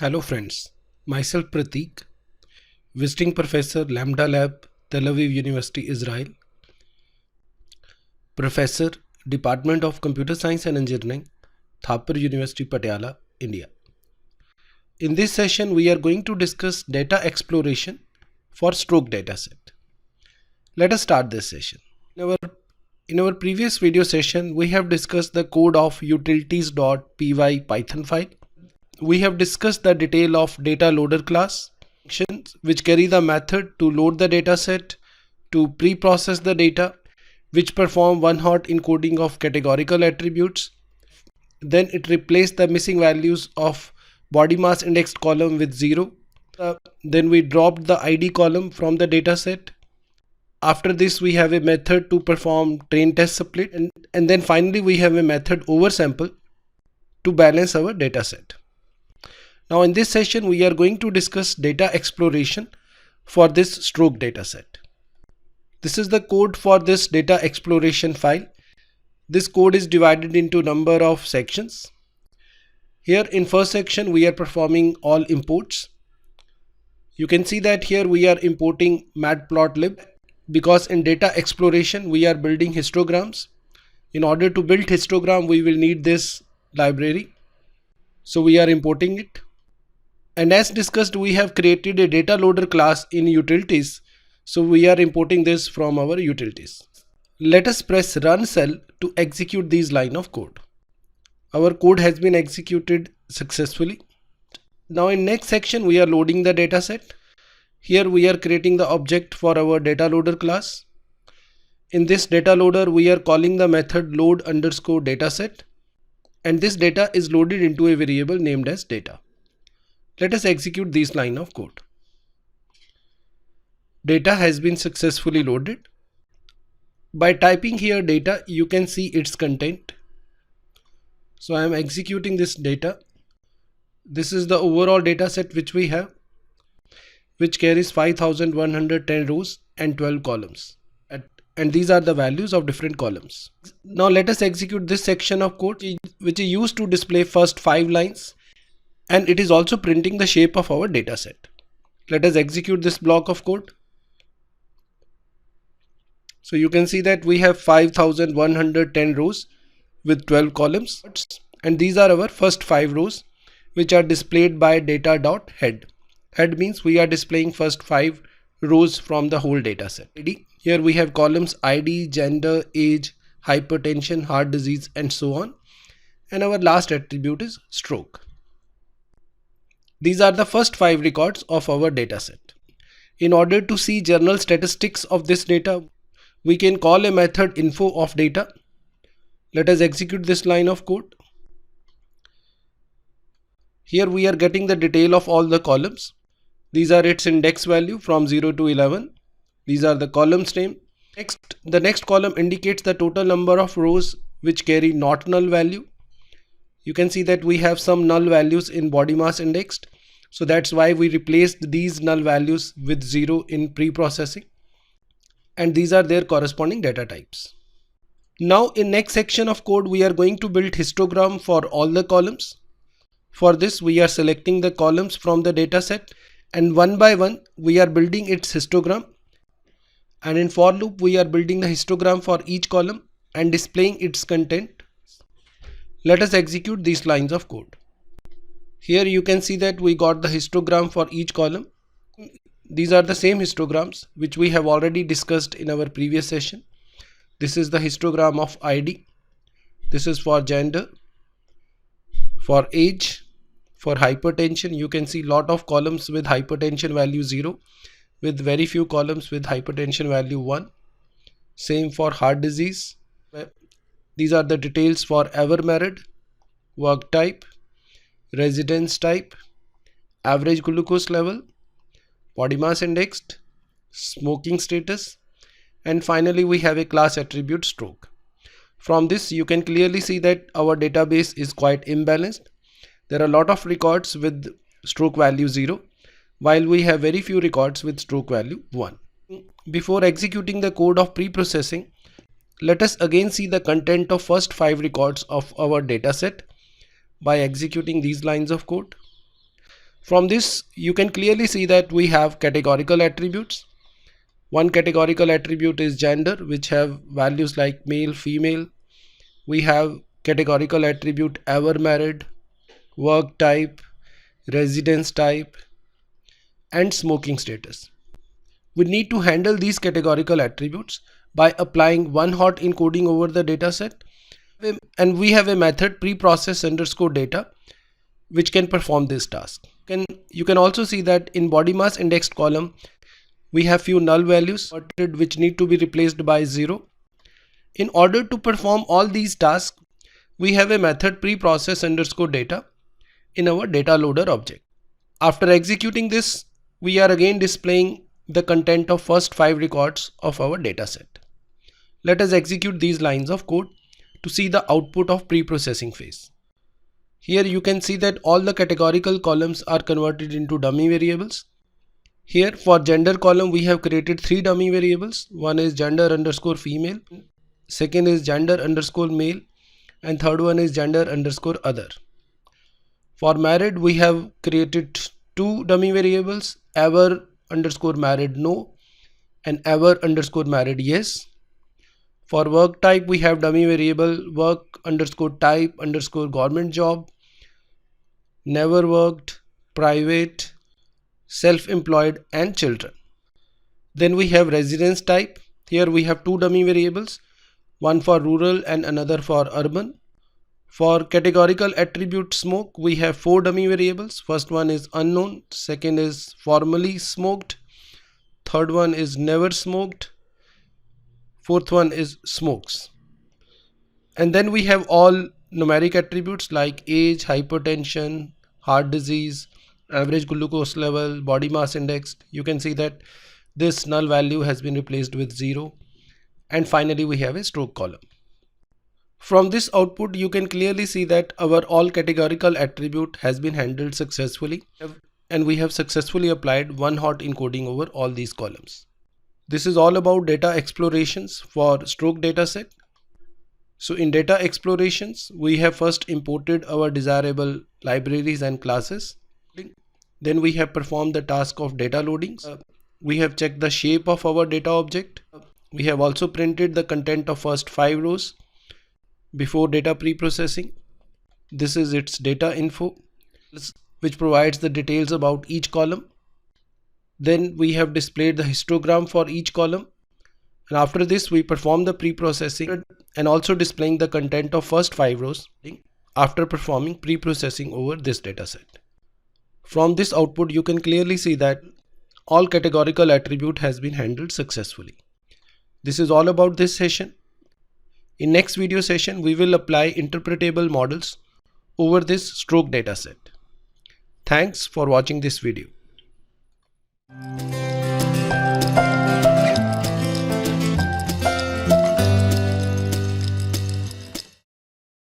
Hello friends, myself Pratik, visiting professor Lambda Lab, Tel Aviv University, Israel, professor, Department of Computer Science and Engineering, Thapar University, Patiala, India. In this session, we are going to discuss data exploration for stroke dataset. Let us start this session. In our previous video session, we have discussed the code of utilities.py Python file. We have discussed the detail of data loader class functions which carry the method to load the dataset, to pre-process the data, which perform one-hot encoding of categorical attributes. Then it replaced the missing values of body mass indexed column with 0. Then we dropped the ID column from the dataset. After this, we have a method to perform train test split, and then finally we have a method oversample to balance our dataset. Now in this session, we are going to discuss data exploration for this stroke dataset. This is the code for this data exploration file. This code is divided into number of sections. Here in first section, we are performing all imports. You can see that here we are importing matplotlib because in data exploration, we are building histograms. In order to build histogram, we will need this library. So we are importing it. And as discussed, we have created a data loader class in utilities. So we are importing this from our utilities. Let us press run cell to execute these line of code. Our code has been executed successfully. Now in next section, we are loading the dataset. Here we are creating the object for our data loader class. In this data loader, we are calling the method load underscore dataset. And this data is loaded into a variable named as data. Let us execute this line of code. Data has been successfully loaded. By typing here data, you can see its content. So I am executing this data. This is the overall data set which we have, which carries 5110 rows and 12 columns. And these are the values of different columns. Now let us execute this section of code which is used to display first 5 lines. And it is also printing the shape of our dataset. Let us execute this block of code. So you can see that we have 5110 rows with 12 columns. And these are our first 5 rows which are displayed by data.head. Head means we are displaying first 5 rows from the whole dataset. Here we have columns ID, gender, age, hypertension, heart disease, and so on. And our last attribute is stroke. These are the first 5 records of our dataset. In order to see general statistics of this data, we can call a method info of data. Let us execute this line of code. Here we are getting the detail of all the columns. These are its index value from 0 to 11. These are the columns name. The next column indicates the total number of rows which carry not null value. You can see that we have some null values in body mass indexed. So that's why we replaced these null values with 0 in pre-processing. And these are their corresponding data types. Now in next section of code, we are going to build histogram for all the columns. For this, we are selecting the columns from the dataset, and one by one, we are building its histogram. And in for loop, we are building the histogram for each column and displaying its content. Let us execute these lines of code. Here you can see that we got the histogram for each column. These are the same histograms which we have already discussed in our previous session. This is the histogram of ID. This is for gender. For age, for hypertension, you can see lot of columns with hypertension value 0, with very few columns with hypertension value 1. Same for heart disease. These are the details for ever married, work type, residence type, average glucose level, body mass indexed, smoking status, and finally we have a class attribute stroke. From this you can clearly see that our database is quite imbalanced. There are a lot of records with stroke value 0, while we have very few records with stroke value 1. Before executing the code of pre-processing, let us again see the content of first 5 records of our dataset by executing these lines of code. From this, you can clearly see that we have categorical attributes. One categorical attribute is gender, which have values like male, female. We have categorical attribute ever married, work type, residence type, and smoking status. We need to handle these categorical attributes by applying one hot encoding over the dataset, and we have a method preprocess underscore data which can perform this task. You can also see that in body mass indexed column we have few null values which need to be replaced by 0. In order to perform all these tasks, we have a method preprocess underscore data in our data loader object. After executing this, we are again displaying the content of first 5 records of our dataset. Let us execute these lines of code to see the output of preprocessing phase. Here you can see that all the categorical columns are converted into dummy variables. Here for gender column we have created 3 dummy variables. One is gender underscore female, second is gender underscore male, and third one is gender underscore other. For married we have created 2 dummy variables, ever underscore married no and ever underscore married yes. For work type we have dummy variable work underscore type underscore government job, never worked, private, self-employed, and children. Then we have residence type. Here we have 2 dummy variables, one for rural and another for urban. For categorical attribute smoke we have 4 dummy variables. First one is unknown, second is formerly smoked, third one is never smoked, fourth one is smokes. And then we have all numeric attributes like age, hypertension, heart disease, average glucose level, body mass index. You can see that this null value has been replaced with 0. And finally we have a stroke column. From this output you can clearly see that our all categorical attribute has been handled successfully, and we have successfully applied one hot encoding over all these columns. This is all about data explorations for stroke dataset. So in data explorations we have first imported our desirable libraries and classes. Then we have performed the task of data loadings. We have checked the shape of our data object. We have also printed the content of first 5 rows before data preprocessing. This is its data info, which provides the details about each column. Then we have displayed the histogram for each column, and after this we perform the preprocessing and also displaying the content of first 5 rows after performing preprocessing over this dataset. From this output you can clearly see that all categorical attribute has been handled successfully. This is all about this session. In next video session we will apply interpretable models over this stroke dataset. Thanks for watching this video.